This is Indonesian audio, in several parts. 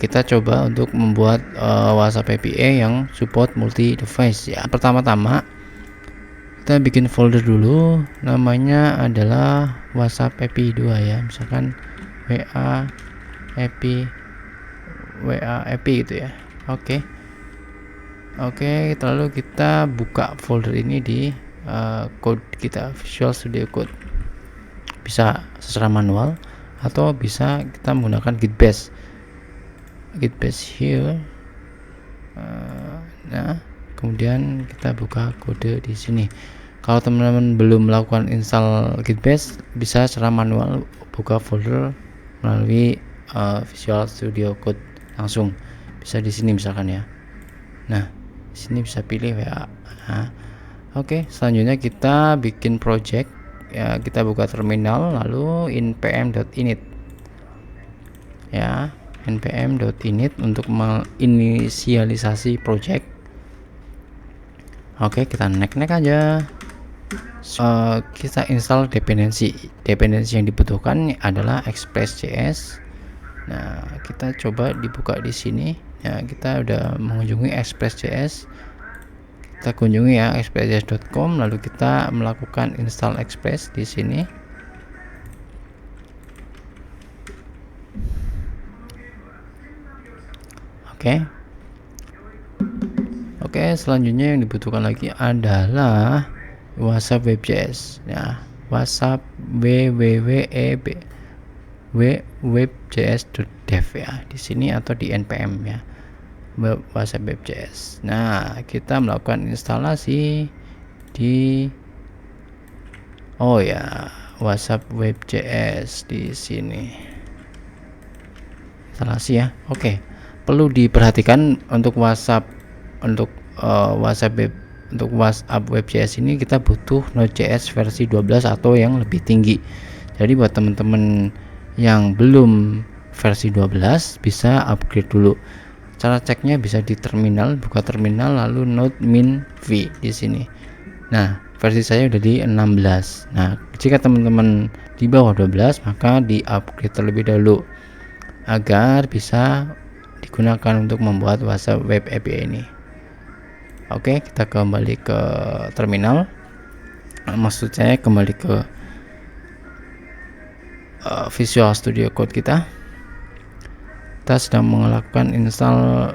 kita coba untuk membuat WhatsApp API yang support multi device ya. Pertama-tama kita bikin folder dulu, namanya adalah WhatsApp API 2 ya, misalkan WA API gitu ya. Oke, lalu kita buka folder ini di code kita, Visual Studio Code. Bisa secara manual atau bisa kita menggunakan git bash here. Nah, kemudian kita buka kode di sini. Kalau teman-teman belum melakukan install git bash, bisa secara manual buka folder melalui Visual Studio Code langsung. Bisa di sini misalkan ya. Nah, di sini bisa pilih WA. Nah, oke, selanjutnya kita bikin project ya. Kita buka terminal lalu npm.init ya, npm.init untuk menginisialisasi project. Oke, kita next aja. Kita install dependensi yang dibutuhkan adalah Express.js. Nah, kita coba dibuka di sini ya. Kita udah mengunjungi Express.js, kita kunjungi ya expressjs.com, lalu kita melakukan install Express di sini. Oke, selanjutnya yang dibutuhkan lagi adalah WhatsApp WebJS ya, WhatsApp webjs.dev ya, di sini atau di npm ya, WhatsApp WebJS. Nah, kita melakukan instalasi di WhatsApp WebJS di sini. Instalasi ya. Oke. Perlu diperhatikan untuk WhatsApp WebJS ini kita butuh Node.js versi 12 atau yang lebih tinggi. Jadi buat teman-teman yang belum versi 12 bisa upgrade dulu. Cara ceknya bisa di terminal, buka terminal lalu node min v di sini. Nah, versi saya udah di 16. Nah, jika teman-teman di bawah 12 maka di upgrade terlebih dahulu agar bisa digunakan untuk membuat WhatsApp Web API ini. Oke, kita kembali ke terminal. Maksud saya kembali ke Visual Studio Code kita. Kita sedang melakukan install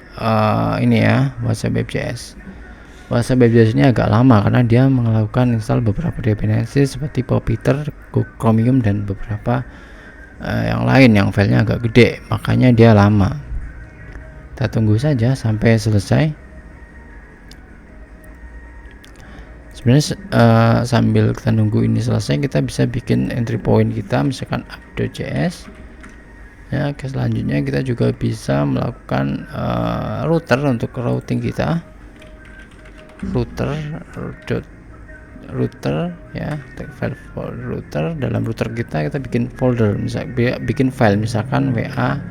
ini ya, WhatsApp WebJS. WhatsApp WebJS ini agak lama karena dia melakukan install beberapa dependensi seperti Popiter, Chromium dan beberapa yang lain yang filenya agak gede, makanya dia lama. Kita tunggu saja sampai selesai. Sebenarnya sambil kita nunggu ini selesai, kita bisa bikin entry point kita, misalkan app.js ya. Selanjutnya kita juga bisa melakukan router untuk routing kita, router ya, file router. Dalam router kita bikin folder, bikin file, misalkan WA,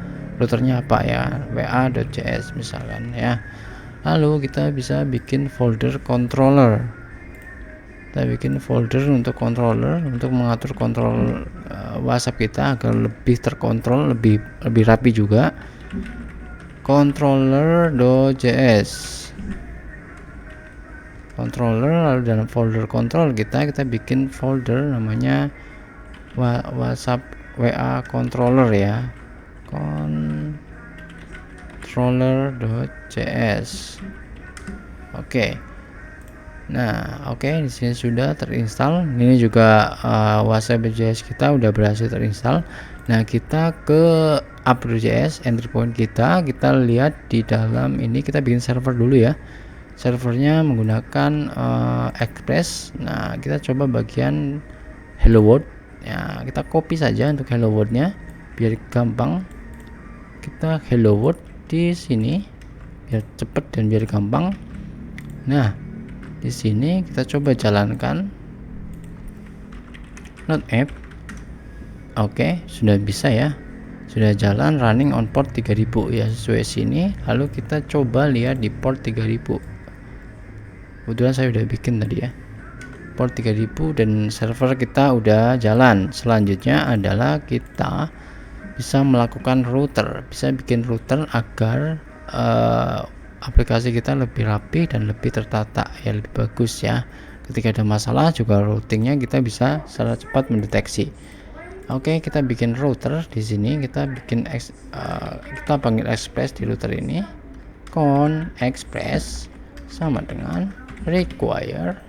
routernya apa ya, wa.js misalkan ya. Lalu kita bisa bikin folder controller. Kita bikin folder untuk controller, untuk mengatur kontrol WhatsApp kita agar lebih terkontrol, lebih rapi juga. Controller.js controller, lalu dalam folder control kita bikin folder namanya WhatsApp WA controller ya, controller.js. Oke. Nah, di sini sudah terinstall. Ini juga WhatsApp WebJS kita udah berhasil terinstall. Nah, kita ke app.js, entry point kita lihat di dalam ini. Kita bikin server dulu ya. Servernya menggunakan Express. Nah, kita coba bagian hello world ya, kita copy saja untuk hello world-nya biar gampang. Kita hello world di sini biar cepet dan biar gampang. Nah, di sini kita coba jalankan Node app. Oke, sudah bisa ya, sudah jalan, running on port 3000 ya, sesuai sini. Lalu kita coba lihat di port 3000. Kebetulan saya udah bikin tadi ya, port 3000, dan server kita udah jalan. Selanjutnya adalah kita bisa melakukan router, bisa bikin router agar aplikasi kita lebih rapi dan lebih tertata, ya lebih bagus ya. Ketika ada masalah juga routingnya kita bisa secara cepat mendeteksi. Oke, kita bikin router di sini, kita bikin kita panggil express di router ini. Con express sama dengan require,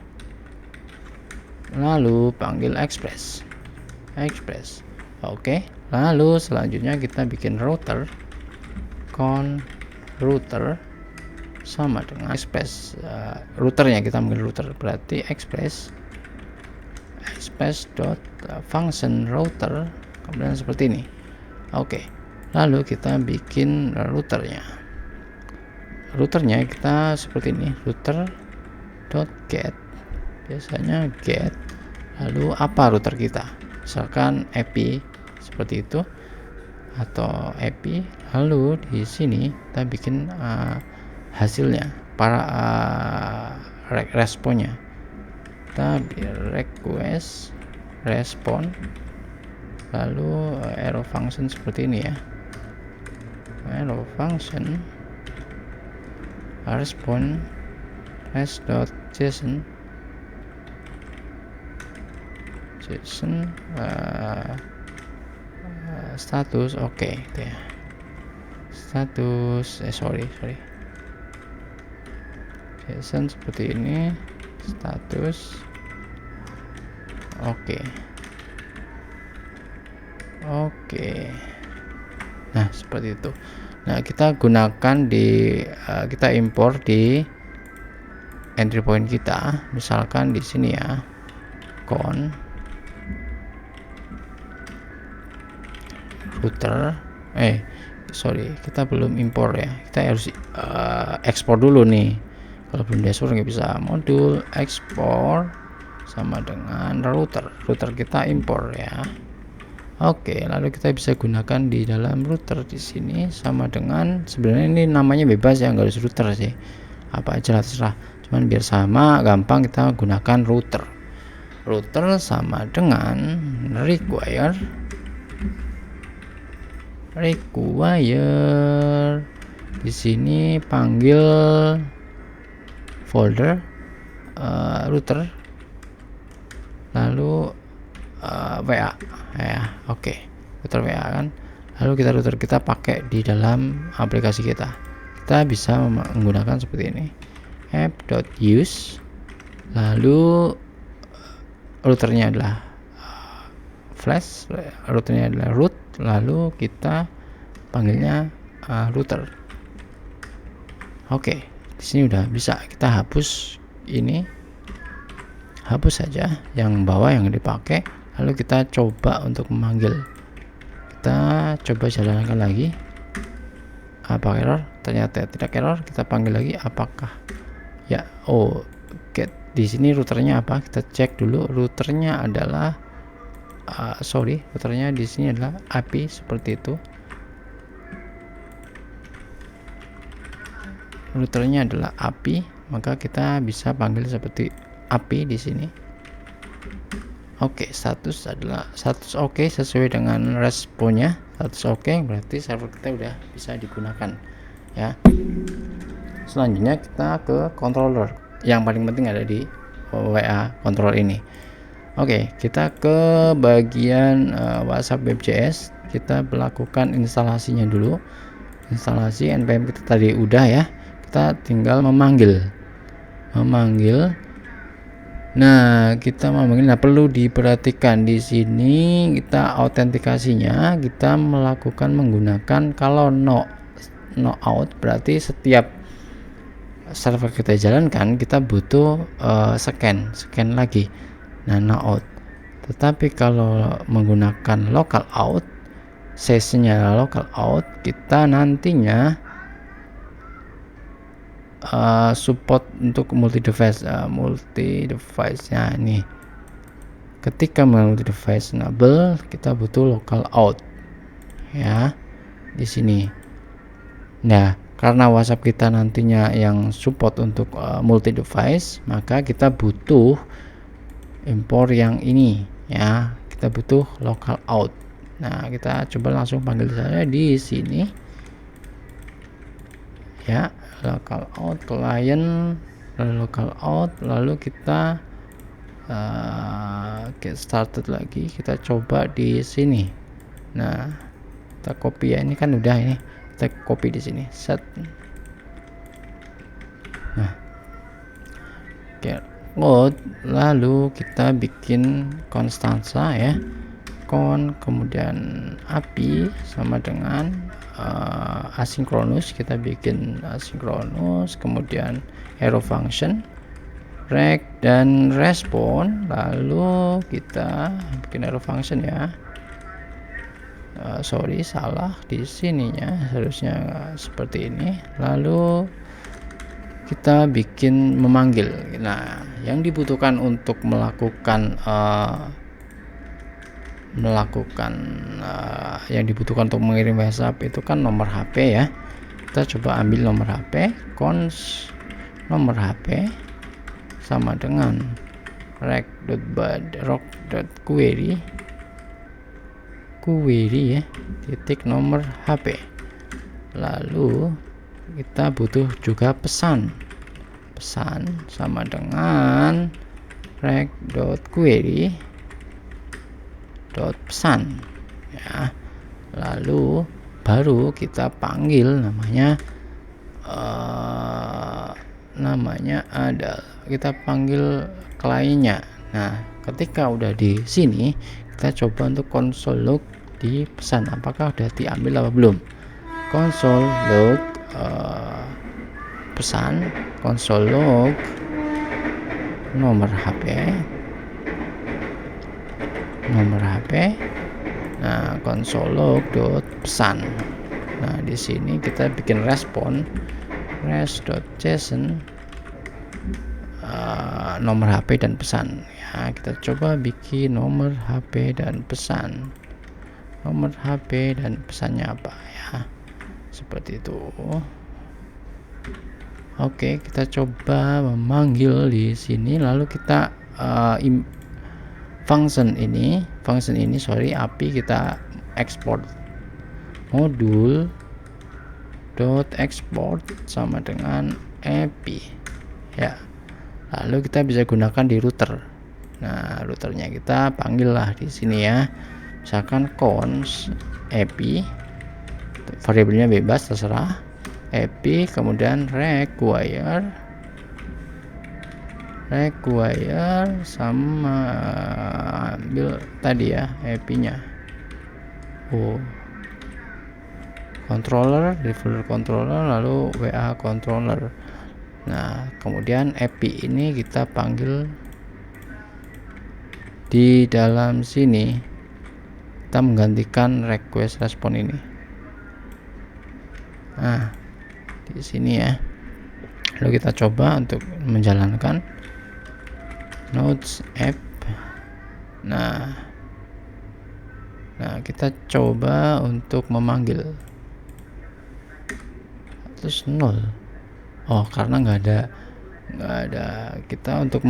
lalu panggil express. Oke, lalu selanjutnya kita bikin router. Con router sama dengan express, routernya kita panggil router, berarti express dot function router, kemudian seperti ini. Oke, lalu kita bikin routernya kita seperti ini, router dot get, biasanya get, lalu apa router kita, misalkan IP seperti itu, atau IP, lalu di sini kita bikin hasilnya, para responnya, kita request respon, lalu arrow function seperti ini ya, arrow function respon res.json status. Oke, gitu ya, status sorry JSON seperti ini, status. Oke, nah seperti itu. Nah, kita gunakan di kita impor di entry point kita, misalkan di sini ya, con router, kita belum impor ya, kita harus ekspor dulu nih. Kalau belum dashboard nggak bisa, modul ekspor sama dengan router kita impor ya. Oke, lalu kita bisa gunakan di dalam router di sini sama dengan, sebenarnya ini namanya bebas ya, nggak harus router sih, apa aja terserah, cuman biar sama gampang kita gunakan router sama dengan require di sini panggil folder router, lalu WA ya. Oke, router WA kan, lalu router kita pakai di dalam aplikasi kita bisa menggunakan seperti ini, app.use, lalu routernya adalah flash, routernya adalah root, lalu kita panggilnya router. Oke, di sini udah bisa kita hapus ini, hapus saja yang bawah yang dipakai, lalu kita coba untuk memanggil, kita coba jalankan lagi, apa error, ternyata tidak error, kita panggil lagi apakah ya, get di sini routernya apa, kita cek dulu, routernya adalah routernya di sini adalah API seperti itu, routernya adalah API, maka kita bisa panggil seperti API di sini. Oke, status adalah status oke, sesuai dengan responnya, status oke, berarti server kita udah bisa digunakan ya. Selanjutnya kita ke controller, yang paling penting ada di WA controller ini. Oke, kita ke bagian WhatsApp web.js, kita melakukan instalasinya dulu. Instalasi npm kita tadi udah ya, kita tinggal memanggil. Nah, kita memanggil. Nah, perlu diperhatikan di sini kita autentikasinya kita melakukan menggunakan, kalau no out berarti setiap server kita jalankan kita butuh scan lagi. Nah, no out. Tetapi kalau menggunakan local out, sessionnya local out, kita nantinya support untuk multi device nya ini. Ketika multi device enable, kita butuh local out ya di sini. Nah, karena WhatsApp kita nantinya yang support untuk multi device, maka kita butuh impor yang ini ya, kita butuh local out Nah, kita coba langsung panggil saja di sini ya, local out client, local out, lalu kita get started lagi, kita coba di sini. Nah, kita copy ya, ini kan udah, ini kita copy di sini, set. Nah, get load, lalu kita bikin konstansa ya, kemudian API sama dengan asynchronous, kita bikin asynchronous, kemudian arrow function, rec dan respon, lalu kita bikin arrow function ya. Sorry, salah di sininya, harusnya seperti ini. Lalu kita bikin memanggil. Nah, yang dibutuhkan untuk melakukan yang dibutuhkan untuk mengirim WhatsApp itu kan nomor HP ya. Kita coba ambil nomor HP, cons nomor HP sama dengan rec.query ya, titik nomor HP. Lalu kita butuh juga pesan sama dengan rec.query pesan ya. Lalu baru kita panggil namanya ada, kita panggil kliennya. Nah, ketika udah di sini kita coba untuk console log di pesan, apakah udah diambil apa belum. Console log pesan, console log nomor HP. Nah, console log pesan. Nah, di sini kita bikin respon res.json nomor HP dan pesan ya. Kita coba bikin nomor HP dan pesan. Nomor HP dan pesannya apa ya, seperti itu. Oke, kita coba memanggil di sini, lalu kita function ini API kita export modul export sama dengan API ya. Lalu kita bisa gunakan di router. Nah, routernya kita panggil lah di sini ya, misalkan cons API, variabelnya bebas terserah, API, kemudian require sama ambil tadi ya API-nya. Controller, developer controller, lalu WA controller. Nah, kemudian API ini kita panggil di dalam sini, kita menggantikan request respon ini. Nah, di sini ya. Lalu kita coba untuk menjalankan Nodes app. Nah, kita coba untuk memanggil, terus 0. Oh, karena nggak ada kita untuk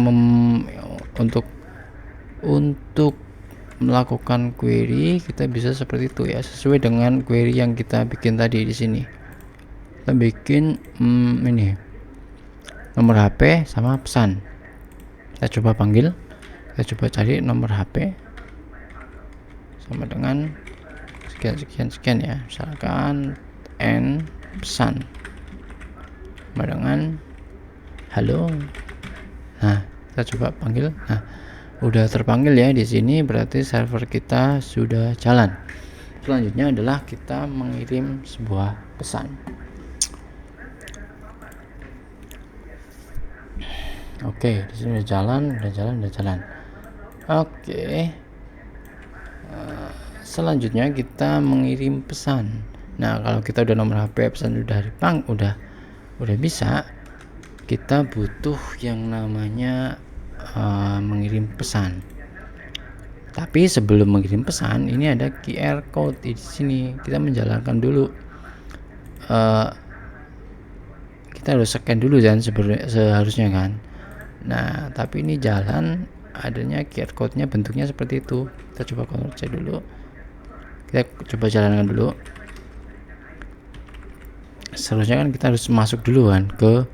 melakukan query, kita bisa seperti itu ya, sesuai dengan query yang kita bikin tadi di sini. Kita bikin ini nomor HP sama pesan. Kita coba panggil, kita coba cari nomor HP sama dengan sekian ya, misalkan n pesan sama dengan halo. Nah, kita coba panggil. Nah, udah terpanggil ya di sini, berarti server kita sudah jalan. Selanjutnya adalah kita mengirim sebuah pesan. Oke, di sini udah jalan. Oke. Selanjutnya kita mengirim pesan. Nah, kalau kita udah nomor HP, pesan udah bisa, kita butuh yang namanya mengirim pesan. Tapi sebelum mengirim pesan, ini ada QR code di sini. Kita menjalankan dulu. Kita harus scan dulu kan seharusnya kan. Nah, tapi ini jalan adanya QR code-nya bentuknya seperti itu. Kita coba Ctrl C dulu. Kita coba jalankan dulu. Seharusnya kan kita harus masuk duluan ke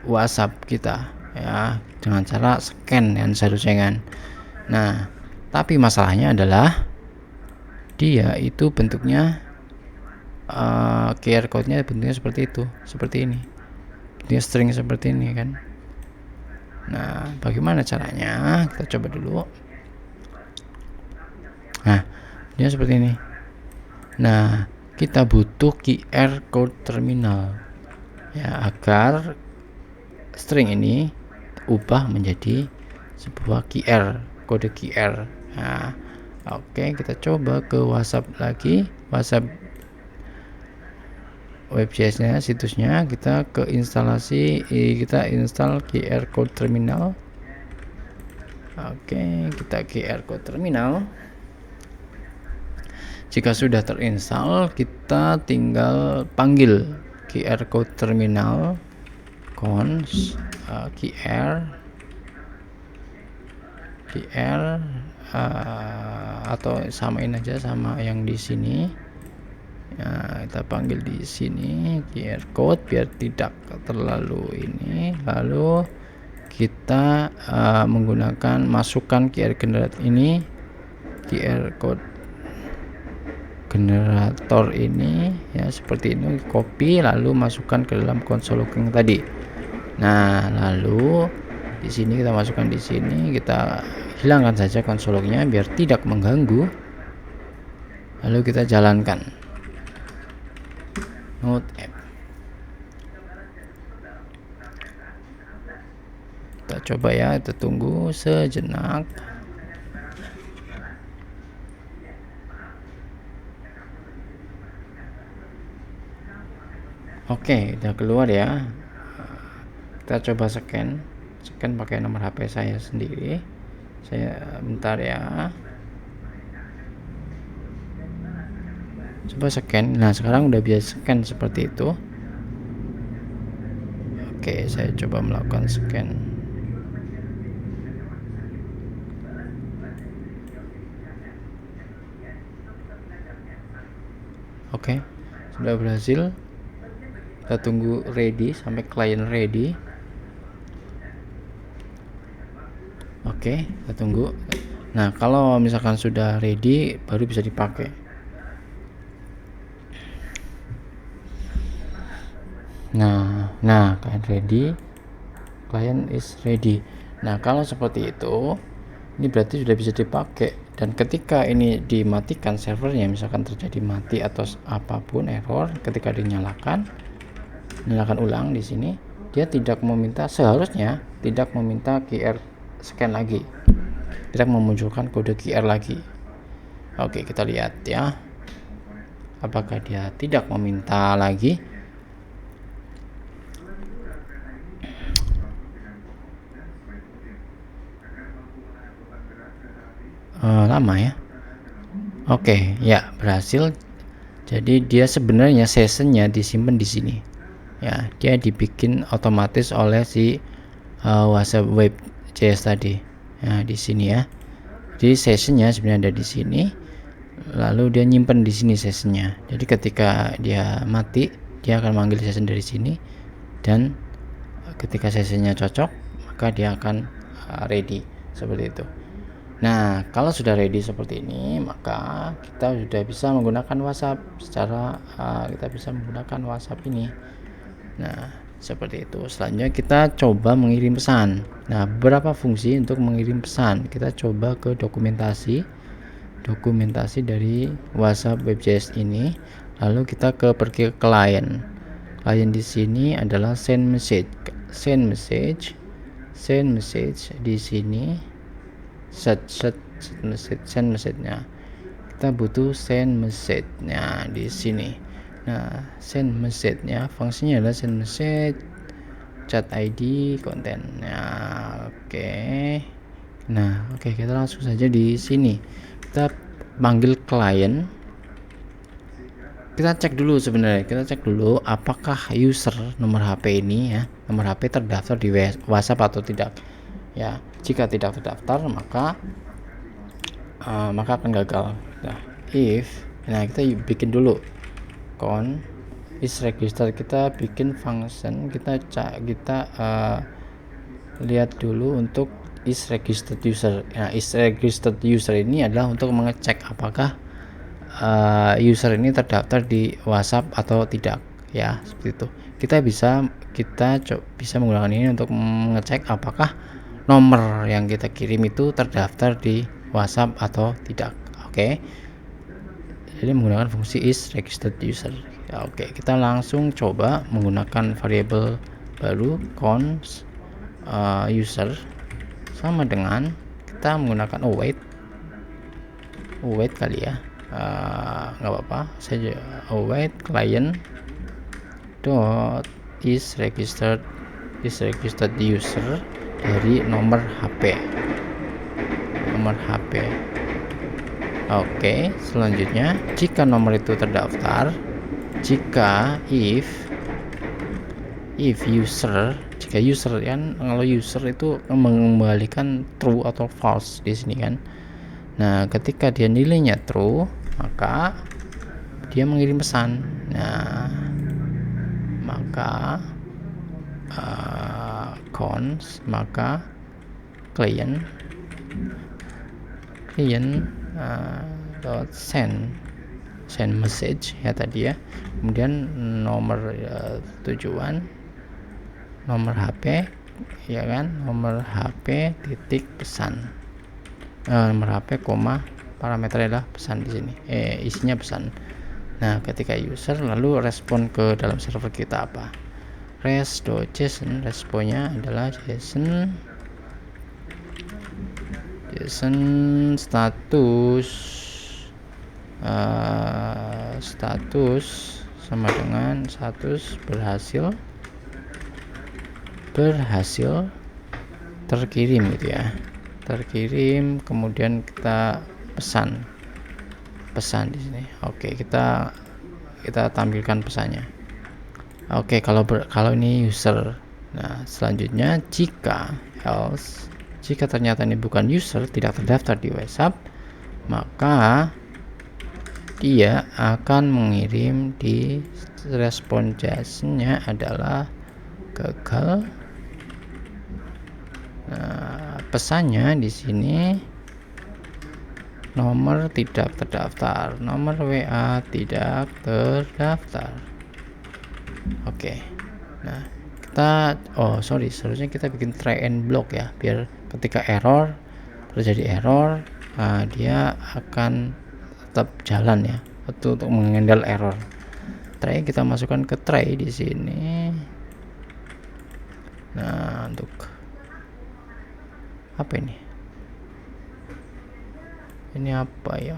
WhatsApp kita ya, dengan cara scan kan seharusnya kan. Nah, tapi masalahnya adalah dia itu bentuknya QR code-nya bentuknya seperti itu, seperti ini. Bentuknya string seperti ini kan. Nah, bagaimana caranya? Kita coba dulu. Nah, dia seperti ini. Nah, kita butuh QR code terminal ya, agar string ini ubah menjadi sebuah QR, kode QR. Nah, oke, kita coba ke WhatsApp lagi, WhatsApp WebJS-nya, situsnya. Kita ke instalasi, kita install QR code terminal. Oke, kita QR code terminal. Jika sudah terinstall, kita tinggal panggil QR code terminal cons QR atau samain aja sama yang di sini. Nah, kita panggil di sini QR code biar tidak terlalu ini. Lalu kita menggunakan masukkan QR generator ini, QR code generator ini ya, seperti ini, copy lalu masukkan ke dalam konsol logging tadi. Nah, lalu di sini kita masukkan, di sini kita hilangkan saja konsol lognya biar tidak mengganggu. Lalu kita jalankan Node app. Kita coba ya, kita tunggu sejenak. Oke, udah keluar ya. Kita coba scan pakai nomor HP saya sendiri. Saya bentar ya. Coba scan. Nah, sekarang udah bisa scan seperti itu. Oke, saya coba melakukan scan. Oke, sudah berhasil. Kita tunggu ready sampai klien ready. Oke, kita tunggu. Nah, kalau misalkan sudah ready baru bisa dipakai. Nah, klien ready, klien is ready. Nah, kalau seperti itu, ini berarti sudah bisa dipakai. Dan ketika ini dimatikan servernya, misalkan terjadi mati atau apapun error, ketika dinyalakan ulang di sini, dia tidak meminta, seharusnya tidak meminta QR scan lagi, tidak memunculkan kode QR lagi. Oke, kita lihat ya, apakah dia tidak meminta lagi. Lama ya. Oke, ya berhasil. Jadi dia sebenarnya sessionnya disimpan di sini ya, dia dibikin otomatis oleh si WhatsApp WebJS tadi ya, di sini ya. Jadi sessionnya sebenarnya ada di sini, lalu dia nyimpen di sini sessionnya. Jadi ketika dia mati, dia akan manggil session dari sini, dan ketika sessionnya cocok maka dia akan ready seperti itu. Nah, kalau sudah ready seperti ini, maka kita sudah bisa menggunakan WhatsApp secara kita bisa menggunakan WhatsApp ini. Nah, seperti itu. Selanjutnya kita coba mengirim pesan. Nah, beberapa fungsi untuk mengirim pesan. Kita coba ke dokumentasi dari WhatsApp WebJS ini. Lalu kita pergi ke klien. Klien di sini adalah send message di sini. Send message-nya. Kita butuh send message-nya di sini. Nah, send message-nya fungsinya adalah send message, chat ID, konten. Nah, oke. Nah, oke, kita langsung saja di sini. Kita panggil klien. Kita cek dulu sebenarnya. Kita cek dulu apakah user nomor HP ini ya, nomor HP terdaftar di WhatsApp atau tidak. Ya, jika tidak terdaftar maka akan gagal. Nah, kita bikin dulu count is register, kita bikin function, kita lihat dulu untuk is registered user. Nah, is registered user ini adalah untuk mengecek apakah user ini terdaftar di WhatsApp atau tidak, ya, seperti itu. Kita bisa menggunakan ini untuk mengecek apakah nomor yang kita kirim itu terdaftar di WhatsApp atau tidak. Oke. Jadi menggunakan fungsi is registered user. Ya, oke, kita langsung coba menggunakan variabel baru count user sama dengan kita menggunakan await kali ya, nggak apa-apa saja, await client dot is registered user dari nomor HP. Oke, selanjutnya jika nomor itu terdaftar, jika jika user kan, kalau user itu mengembalikan true atau false di sini kan. Nah, ketika dia nilainya true, maka dia mengirim pesan. Nah, maka client send message ya tadi ya, kemudian nomor tujuan, nomor HP ya kan, nomor HP titik pesan, nomor HP koma parameternya adalah pesan di sini, isinya pesan. Nah, ketika user lalu respon ke dalam server kita apa, res.json, responnya adalah JSON status sama dengan status berhasil terkirim gitu ya, terkirim, kemudian kita pesan di sini. Oke, kita tampilkan pesannya. Oke, kalau ini user. Nah, selanjutnya jika ternyata ini bukan user, tidak terdaftar di WhatsApp, maka dia akan mengirim di respon JSON-nya adalah gagal. Nah, pesannya di sini nomor tidak terdaftar, nomor WA tidak terdaftar. Oke. Nah, seharusnya kita bikin try and block ya, biar ketika terjadi error, dia akan tetap jalan ya, untuk mengendal error. Try kita masukkan ke try di sini. Nah, untuk apa ini? Ini apa ya?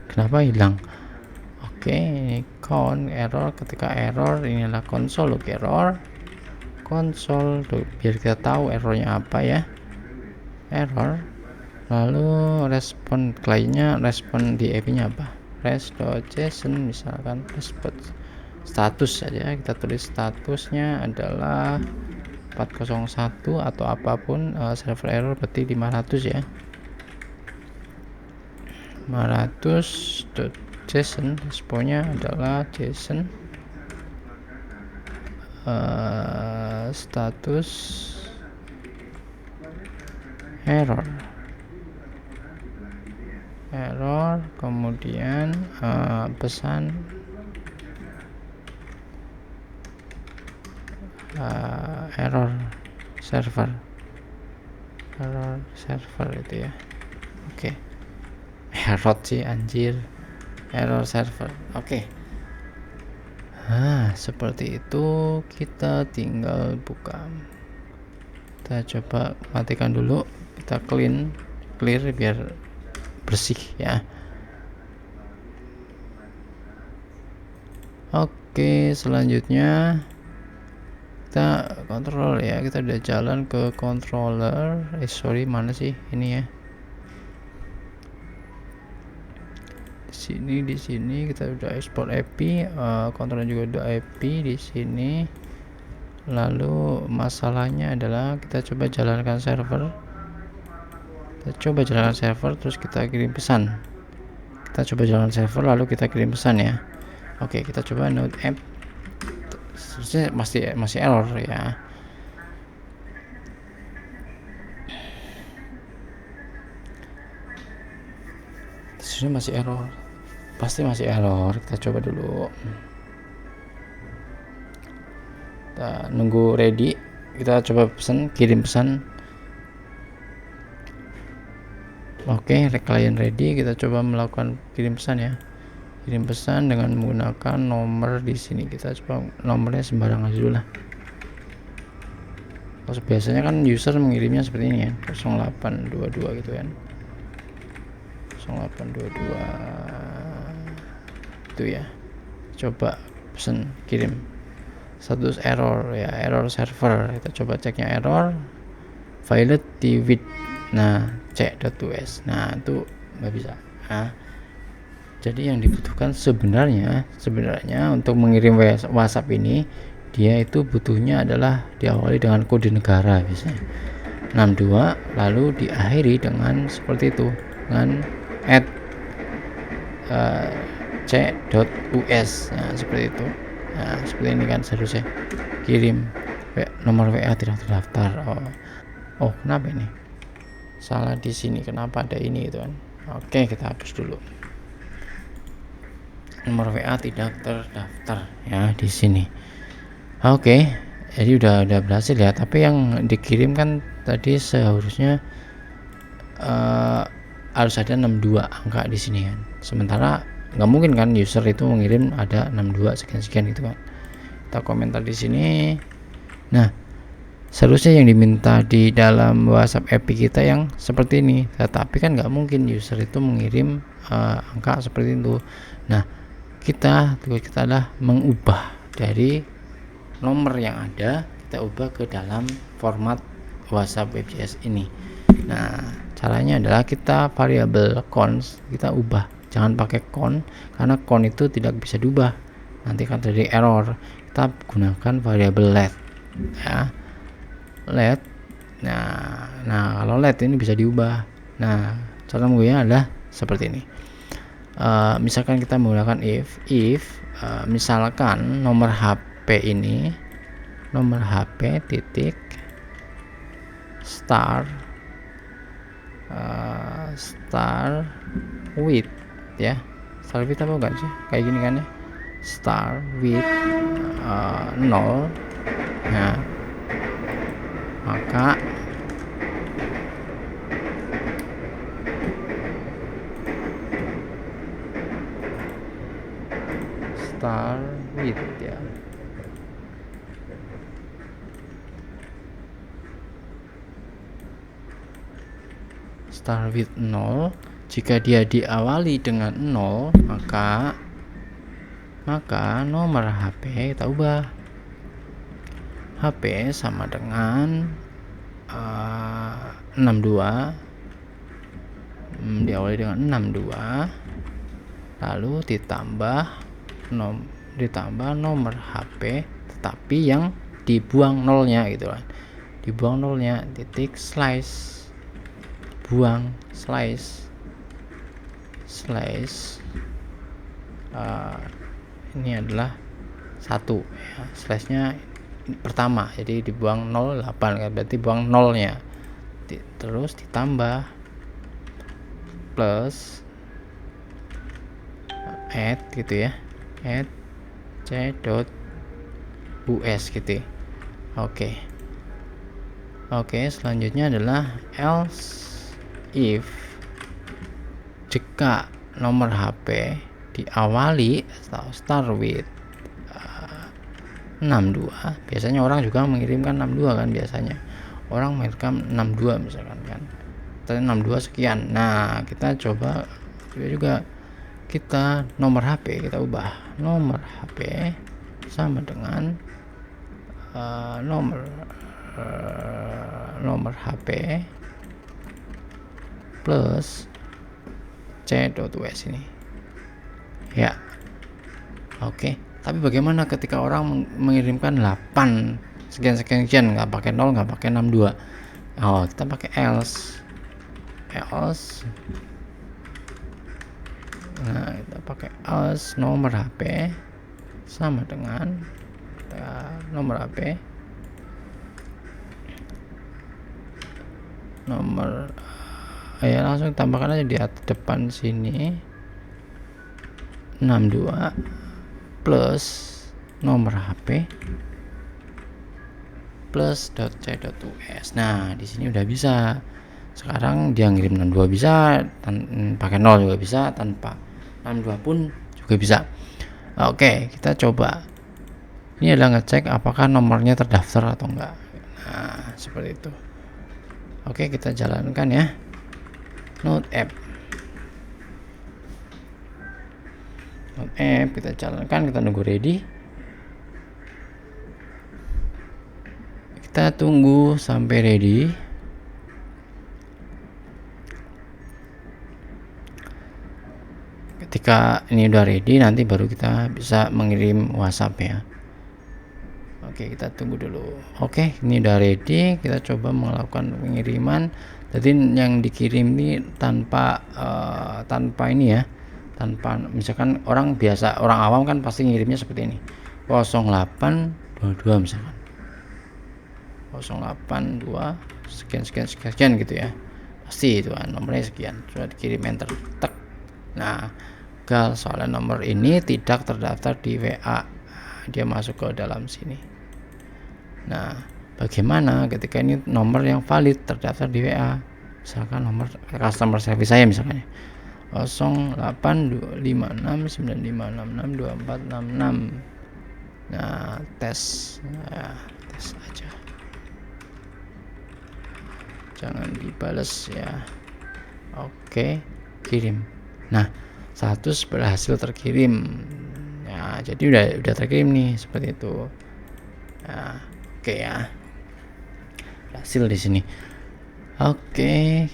Kenapa hilang? Oke, ini count error. Ketika error, inilah console error. Biar kita tahu errornya apa ya. Error. Lalu respon kliennya, respon di API-nya apa? res.json misalkan, respon status saja, kita tulis statusnya adalah 401 atau apapun, server error berarti 500 ya. 500.json, responnya adalah JSON status error, kemudian pesan error server itu ya. Oke. Error sih anjir, error server. Oke. Nah, seperti itu, kita tinggal buka. Kita coba matikan dulu, kita clear biar bersih ya. Oke, selanjutnya kita kontrol ya, kita udah jalan ke controller. Mana sih ini ya? sini kita udah ekspor IP, kontrolnya juga udah IP di sini. Lalu masalahnya adalah kita coba jalankan server. Terus kita kirim pesan. Kita coba jalankan server lalu kita kirim pesan ya. Oke, kita coba node app. Sebenarnya masih error ya. Sebenarnya masih error. Pasti masih error. Kita coba dulu. Kita nunggu ready, kita coba kirim pesan. Oke, client ready, kita coba melakukan kirim pesan ya. Kirim pesan dengan menggunakan nomor di sini. Kita coba nomornya sembarangan dulu lah. Biasanya kan user mengirimnya seperti ini ya, 0822 gitu kan. 0822 itu ya. Coba pesan kirim. Status error ya, error server. Kita coba ceknya error file with c.us. Nah itu nggak bisa. Jadi yang dibutuhkan sebenarnya untuk mengirim WhatsApp ini, dia itu butuhnya adalah diawali dengan kode negara biasanya 62, lalu diakhiri dengan seperti itu, dengan @c.us. Nah seperti itu. Nah seperti ini kan seharusnya kirim nomor WA tidak terdaftar. Oh kenapa ini salah di sini, kenapa ada ini gitu kan. Oke, kita hapus dulu, nomor WA tidak terdaftar ya di sini. Oke, jadi udah berhasil ya, tapi yang dikirim kan tadi seharusnya harus ada 62 angka di sini kan, sementara nggak mungkin kan user itu mengirim ada 62 sekian gitu kan. Kita komentar di sini. Nah seharusnya yang diminta di dalam WhatsApp API kita yang seperti ini, tetapi kan nggak mungkin user itu mengirim angka seperti itu. Nah tugas kita adalah mengubah dari nomor yang ada, kita ubah ke dalam format WhatsApp WebJS ini. Nah caranya adalah kita variabel const kita ubah, jangan pakai count karena count itu tidak bisa diubah, nanti kan terjadi error. Kita gunakan variabel let ya, let. Nah kalau let ini bisa diubah. Nah cara mengubahnya adalah seperti ini. Misalkan kita menggunakan if misalkan nomor HP ini, nomor HP titik star with ya, star with apa enggak sih kayak gini kan ya, star with 0. Nah maka star with ya, star with 0. Jika dia diawali dengan 0, maka nomor HP kita ubah. HP sama dengan 62, diawali dengan 62, lalu ditambah nomor HP tetapi yang dibuang nolnya gitu kan, dibuang nolnya, titik slice, buang slice ini adalah 1 ya, slash nya pertama, jadi dibuang 08 kan, berarti buang nolnya, terus ditambah plus add gitu ya, add c.us gitu. Oke, selanjutnya adalah else if jika nomor HP diawali atau start with 62, biasanya orang juga mengirimkan 62 kan, biasanya orang mengirimkan 62 misalkan kan, tadi 62 sekian. Nah kita coba juga kita nomor HP kita ubah, nomor HP sama dengan nomor HP plus c.us ini ya. Oke, tapi bagaimana ketika orang mengirimkan 8 sekian, nggak pakai 0, nggak pakai 62. Oh, kita pakai else. Nah, kita pakai else nomor HP sama dengan nomor HP ya, langsung tambahkan aja di depan sini 62 plus nomor HP plus .c.us. Nah, di sini udah bisa. Sekarang dia ngirim 62 bisa, pakai 0 juga bisa, tanpa 62 pun juga bisa. Oke, kita coba. Ini adalah ngecek apakah nomornya terdaftar atau enggak. Nah, seperti itu. Oke, kita jalankan ya. Node app kita jalankan, kita nunggu ready. Kita tunggu sampai ready. Ketika ini udah ready, nanti baru kita bisa mengirim WhatsApp ya. Oke, kita tunggu dulu. Oke, ini udah ready. Kita coba melakukan pengiriman. Jadi yang dikirim ini tanpa ini ya, tanpa, misalkan orang biasa, orang awam kan pasti ngirimnya seperti ini, 0822 misalkan 082 sekian gitu ya, pasti itu kan nomornya sekian, sudah dikirim, enter, tek. Nah, soalnya nomor ini tidak terdaftar di WA, dia masuk ke dalam sini. Nah, bagaimana ketika ini nomor yang valid terdaftar di WA, misalkan nomor customer service saya misalnya 082569562466. Nah, tes aja, jangan dibales ya. Oke, kirim. Nah, status berhasil terkirim ya, jadi udah terkirim nih, seperti itu. Nah, oke ya, berhasil di sini. Oke,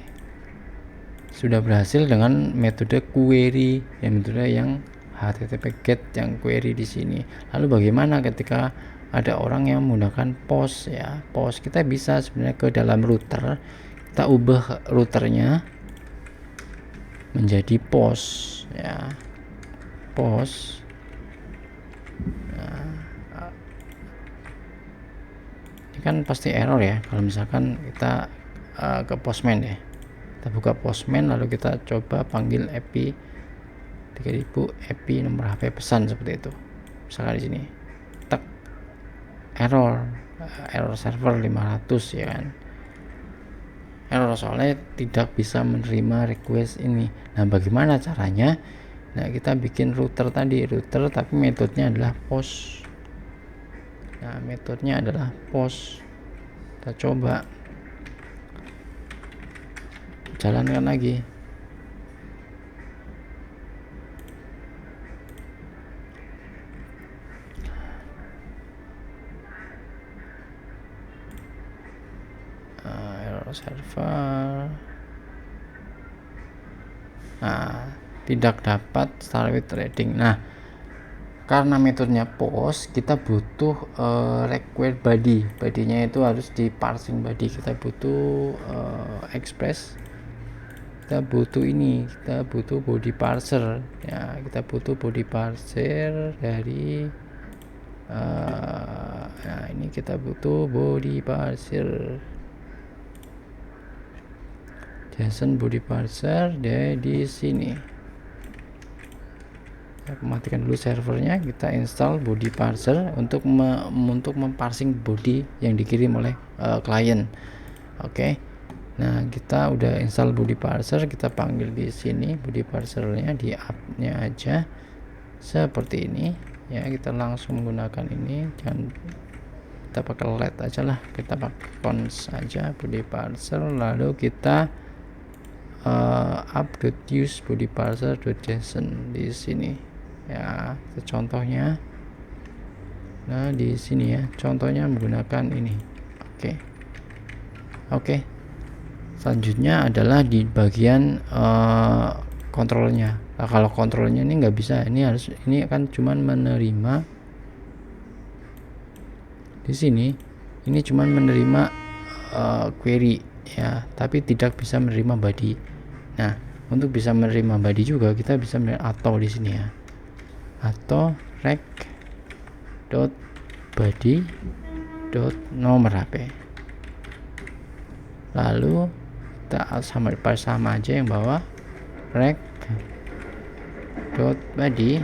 sudah berhasil dengan metode query, metode yang HTTP GET yang query di sini. Lalu bagaimana ketika ada orang yang menggunakan POST ya? POST kita bisa sebenarnya ke dalam router, kita ubah routernya menjadi POST ya, POST. Nah, ini kan pasti error ya kalau misalkan kita ke Postman ya. Kita buka Postman, lalu kita coba panggil API 3000 API nomor HP pesan, seperti itu. Misalkan di sini tek, error server 500 ya kan, error soalnya tidak bisa menerima request ini. Nah, bagaimana caranya? Nah, kita bikin router tapi metodenya adalah POST. Nah, metodenya adalah POST. Kita coba jalankan lagi. Error server. Nah, tidak dapat start with trading. Nah, karena metodenya POST, kita butuh require body-nya itu harus di parsing body. Kita butuh express, kita butuh body parser ya, kita butuh body parser dari nah, ini kita butuh body parser JSON body parser di sini. Kita matikan dulu servernya, kita install body parser untuk memparsing body yang dikirim oleh klien. Oke. Nah, kita udah install body parser, kita panggil di sini body parsernya, di app-nya aja seperti ini ya. Kita langsung menggunakan ini, jangan kita pakai let aja lah, kita pakai cons aja body parser, lalu kita app.use body parser.json di sini ya, itu contohnya. Nah, di sini ya contohnya menggunakan ini. Oke. Selanjutnya adalah di bagian kontrolnya. Nah, kalau kontrolnya ini nggak bisa, ini kan cuman menerima di sini, ini cuman menerima query ya, tapi tidak bisa menerima body. Nah, untuk bisa menerima body juga kita bisa atau di sini ya, atau rec dot body dot nomor HP. Lalu kita sama aja yang bawah, rec dot body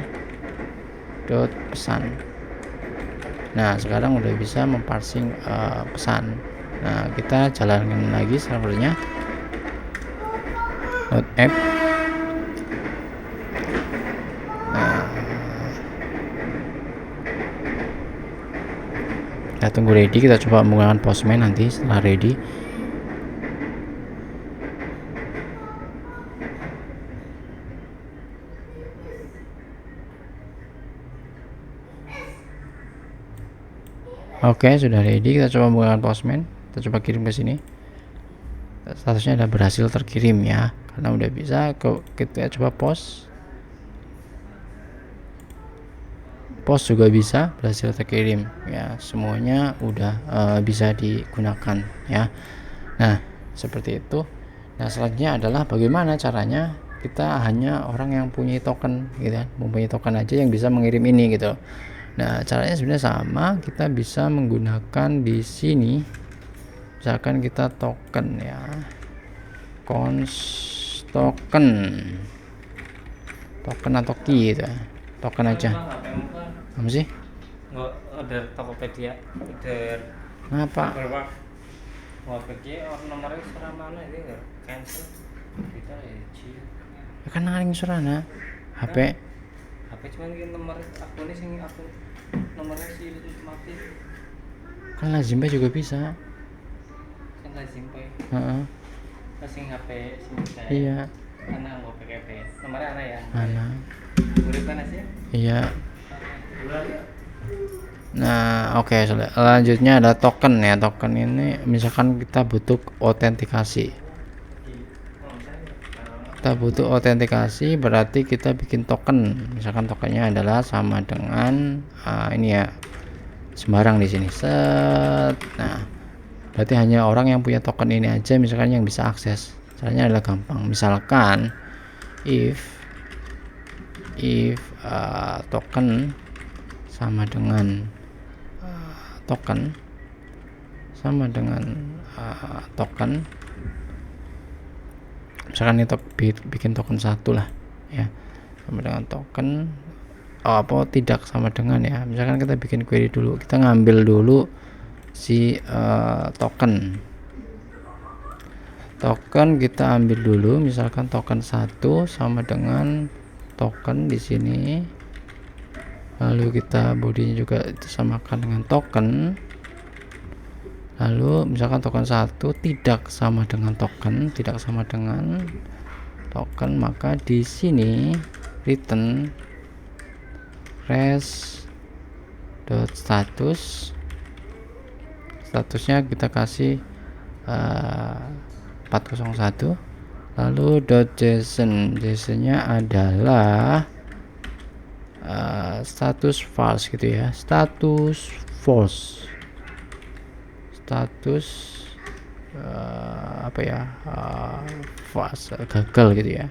dot pesan. Nah, sekarang udah bisa memparsing pesan. Nah, kita jalankan lagi servernya, node app. Nah, kita tunggu ready, kita coba menggunakan Postman nanti setelah ready. Oke, sudah ready, kita coba menggunakan Postman, kita coba kirim ke sini. Statusnya udah berhasil terkirim ya, karena udah bisa. Kita coba post juga bisa berhasil terkirim ya, semuanya udah bisa digunakan ya. Nah, seperti itu. Nah, selanjutnya adalah bagaimana caranya kita hanya orang yang punya token gitu kan, mempunyai token aja yang bisa mengirim ini gitu. Nah, caranya sebenarnya sama, kita bisa menggunakan di sini. Misalkan kita token ya, cons token atau key gitu, token aja. Apa sih? Nggak ada Tokopedia, order Ngapa? Wah, pergi nomornya serah mana ini nggak cancel kita ya Ya kan naring surana HP cuma ini nomor aku ini sing aku nomornya si mati kan Lazimba juga bisa. kan lazim pe sing HP sing saya Iya, anak nggak pakai HP nomornya anak ya anak udah kan sih iya. Nah, oke, selanjutnya ada token ya. Token ini misalkan kita butuh autentikasi. Berarti kita bikin token. Misalkan tokennya adalah sama dengan ini ya, sembarang di sini. Set. Nah, berarti hanya orang yang punya token ini aja misalkan yang bisa akses. Caranya adalah gampang. Misalkan if token sama dengan token misalkan itu bikin token satu lah ya, sama dengan token tidak sama dengan ya, misalkan kita bikin query dulu, kita ngambil dulu si token kita ambil dulu, misalkan token 1 sama dengan token di sini. Lalu kita bodinya juga disamakan dengan token. Lalu misalkan token 1 tidak sama dengan token, maka di sini return statusnya kita kasih 401. Lalu .json-nya adalah status false gitu ya, status false, false, gagal gitu ya,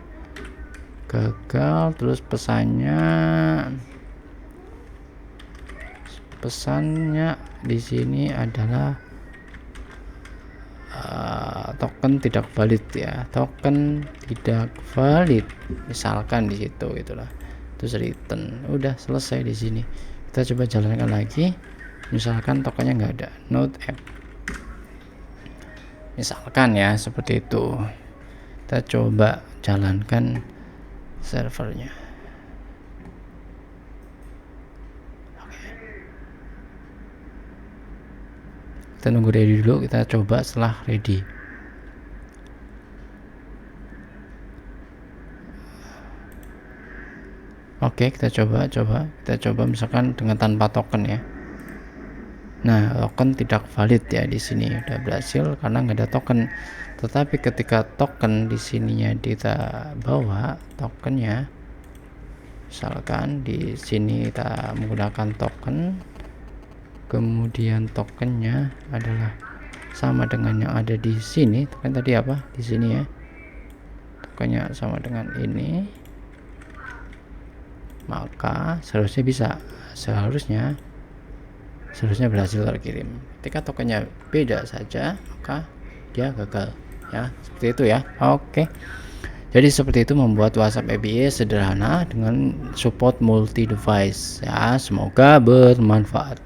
terus pesannya di sini adalah token tidak valid ya, misalkan di situ gitulah. Terus return, udah selesai di sini. Kita coba jalankan lagi, misalkan tokennya nggak ada, node app misalkan ya, seperti itu. Kita coba jalankan servernya. Oke. Kita nunggu ready dulu, kita coba setelah ready. Oke, kita coba misalkan dengan tanpa token ya. Nah, token tidak valid ya, di sini udah berhasil karena nggak ada token. Tetapi ketika token di sininya kita bawa tokennya, Misalkan di sini kita menggunakan token, kemudian tokennya adalah sama dengan yang ada di sini. Token tadi apa di sini ya, tokennya sama dengan ini, maka seharusnya berhasil terkirim. Ketika tokennya beda saja, maka dia gagal ya, seperti itu ya. Oke, jadi seperti itu membuat WhatsApp API sederhana dengan support multi device ya. Semoga bermanfaat.